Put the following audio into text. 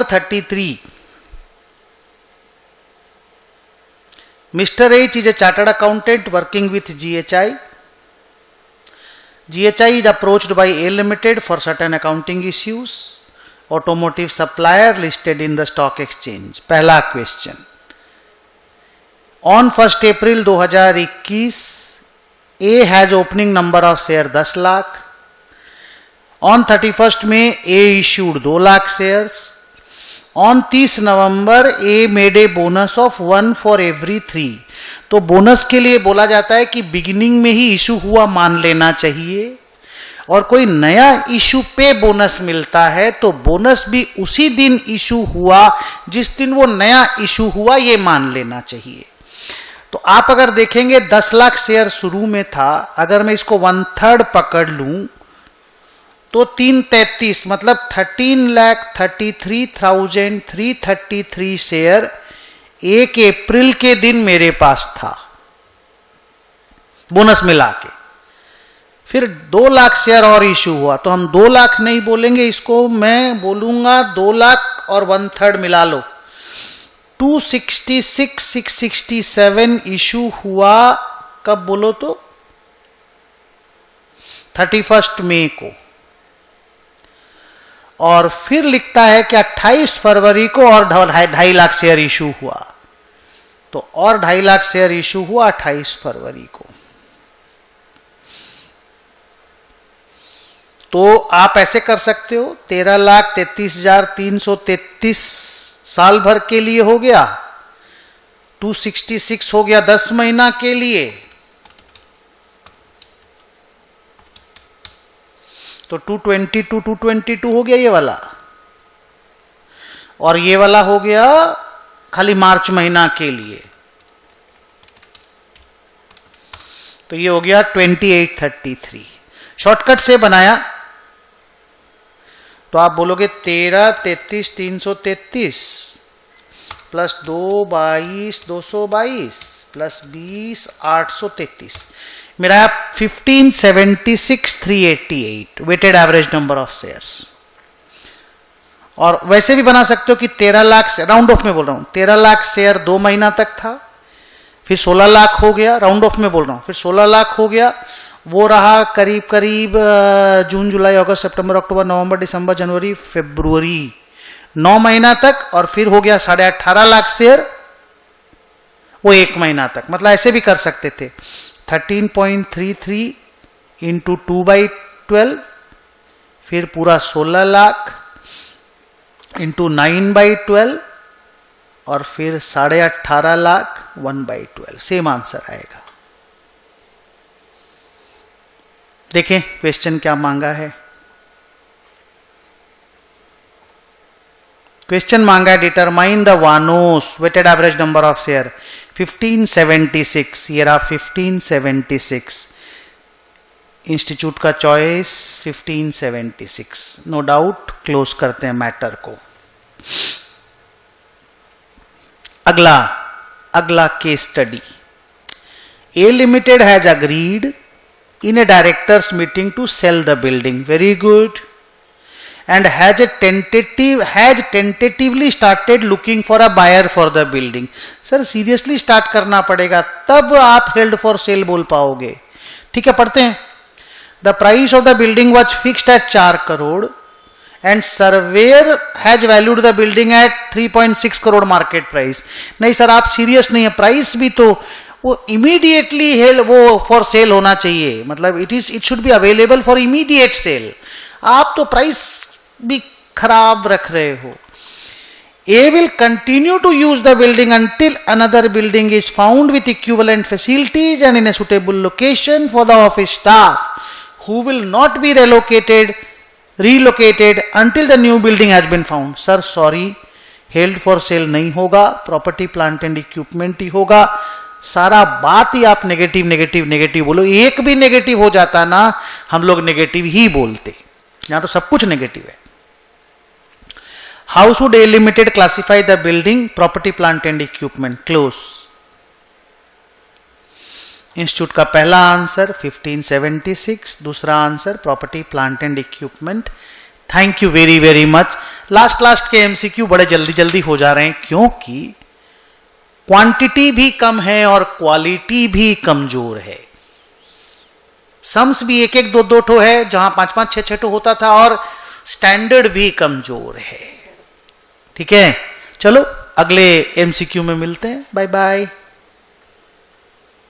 33. Mr. H is a chartered accountant working with GHI. GHI is approached by A Limited for certain accounting issues. Automotive supplier listed in the stock exchange. पहला question. On 1st April 2021, A has opening number of share 10 lakh. On 31st May, A issued 2 lakh shares. On 30 November, A made a bonus of 1 for every 3. तो bonus के लिए बोला जाता है कि beginning में ही issue हुआ मान लेना चाहिए, और कोई नया इशू पे बोनस मिलता है तो बोनस भी उसी दिन इशू हुआ जिस दिन वो नया इशू हुआ, ये मान लेना चाहिए. तो आप अगर देखेंगे 10 लाख शेयर शुरू में था, अगर मैं इसको 1/3 पकड़ लूं तो 333 मतलब 13,33,333 शेयर 1 अप्रैल के दिन मेरे पास था बोनस मिला के. फिर 2 लाख शेयर और इशू हुआ, तो हम 2 लाख नहीं बोलेंगे, इसको मैं बोलूंगा 2 लाख और 1/3 मिला लो. 266,667 इशू हुआ कब बोलो तो 31 मई को, और फिर लिखता है कि 28 फरवरी को और 2.5 लाख शेयर इशू हुआ, तो और 2.5 लाख शेयर इशू हुआ 28 फरवरी को. तो आप ऐसे कर सकते हो, 13,33,333 साल भर के लिए हो गया, 266 हो गया 10 महीना के लिए, तो 222 हो गया ये वाला, और ये वाला हो गया खाली मार्च महीना के लिए, तो ये हो गया 2833. शॉर्टकट से बनाया तो आप बोलोगे 13,33,333 प्लस 2,22,222 प्लस 20,833 मेरा 1576,388 weighted average number of shares. और वैसे भी बना सकते हो कि 13 लाख, राउंड ऑफ में बोल रहा हूं, 13 लाख शेयर 2 महीना तक था, फिर 16 लाख हो गया, राउंड ऑफ में बोल रहा हूं, फिर 16 लाख हो गया, वो रहा करीब करीब जून जुलाई अगस्त सितंबर अक्टूबर नवंबर दिसंबर जनवरी फरवरी 9 महीना तक, और फिर हो गया 18.5 लाख शेयर वो 1 महीना तक. मतलब ऐसे भी कर सकते थे, 13.33 इंटू 2/12 फिर पूरा 16 लाख इंटू 9/12 और फिर 18.5 लाख 1/12. सेम आंसर आएगा. देखें क्वेश्चन क्या मांगा है. क्वेश्चन मांगा है determine the Vanos weighted average number of share 1576. ये रहा 1576, इंस्टीट्यूट का चॉइस 1576. नो डाउट क्लोज करते हैं मैटर को. अगला case study. A limited has agreed in a directors meeting to sell the building. Very good. And has tentatively started looking for a buyer for the building. Sir seriously start करना पड़ेगा तब आप held for sale बोल पाओगे. ठीक है, पढ़ते हैं. The price of the building was fixed at 4 crore and surveyor has valued the building at 3.6 crore market price. नहीं सर आप सीरियस नहीं है, प्राइस भी तो वो इमीडिएटली वो फॉर सेल होना चाहिए, मतलब it should be available for immediate sale. आप तो प्राइस भी खराब रख रहे हो. A will continue to use the building until another building is found with equivalent facilities and in a suitable location for the office staff, who will not be relocated until the new building has been found. Sir, sorry, held for sale नहीं होगा, property, plant and equipment ही होगा. सारा बात ही आप negative बोलो. एक भी negative हो जाता ना, हम लोग नेगेटिव ही बोलते. यहां तो सब कुछ नेगेटिव है. How should A Limited classify the building, property, plant and equipment? Close. Institute का पहला आंसर 1576, दूसरा answer property, plant and equipment. Thank you very very much. Last के एमसीक्यू बड़े जल्दी जल्दी हो जा रहे हैं, क्योंकि क्वांटिटी भी कम है और क्वालिटी भी कमजोर है। सम्स भी एक एक दो दो ठो है, जहां 5 5 6 6 ठो होता था, और स्टैंडर्ड भी कमजोर है। ठीक है, चलो अगले एमसीक्यू में मिलते हैं। Bye bye.